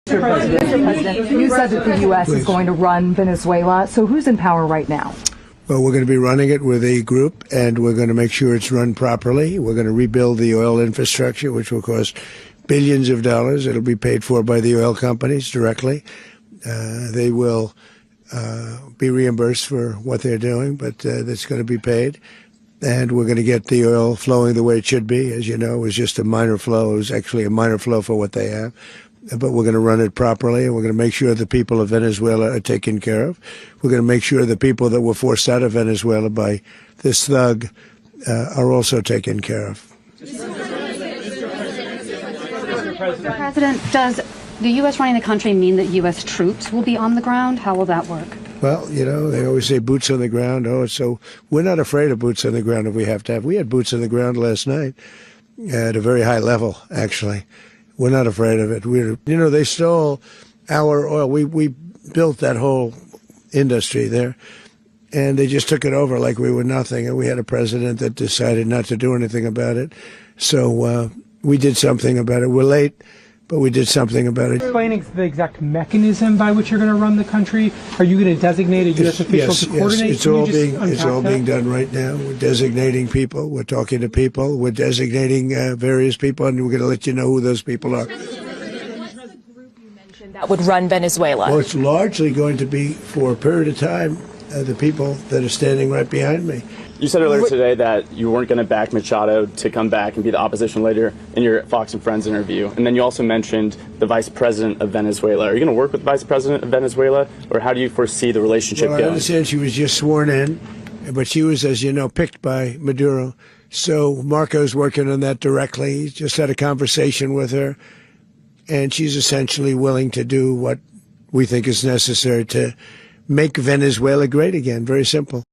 Mr. President, you said that the U.S. is going to run Venezuela. So who's in power right now? Well, we're going to be running it with a group, and we're going to make sure it's run properly. We're going to rebuild the oil infrastructure, which will cost billions of dollars. It'll be paid for by the oil companies directly. They will be reimbursed for what they're doing, but that's going to be paid. And we're going to get the oil flowing the way it should be. As you know, it was just a minor flow. It was actually a minor flow for what they have. But we're going to run it properly, and we're going to make sure the people of Venezuela are taken care of. We're going to make sure the people that were forced out of Venezuela by this thug are also taken care of. Mr. President, does the U.S. running the country mean that U.S. troops will be on the ground? How will that work? Well, you know, they always say boots on the ground. Oh, so we're not afraid of boots on the ground if we have to have. We had boots on the ground last night at a very high level, actually. We're not afraid of it. They stole our oil. We built that whole industry there, and they just took it over like we were nothing. And we had a president that decided not to do anything about it. So we did something about it. We're late, but we did something about it. Explaining the exact mechanism by which you're going to run the country. Are you going to designate a U.S. official to coordinate? Yes, it's all being done right now. We're designating people. We're talking to people. We're designating various people, and we're going to let you know who those people are. That would run Venezuela. Well, it's largely going to be for a period of time the people that are standing right behind me. You said earlier today that you weren't going to back Machado to come back and be the opposition leader in your Fox and Friends interview. And then you also mentioned the vice president of Venezuela. Are you going to work with the vice president of Venezuela, or how do you foresee the relationship going? I understand she was just sworn in, but she was, as you know, picked by Maduro. So Marco's working on that directly. He just had a conversation with her, and she's essentially willing to do what we think is necessary to make Venezuela great again. Very simple.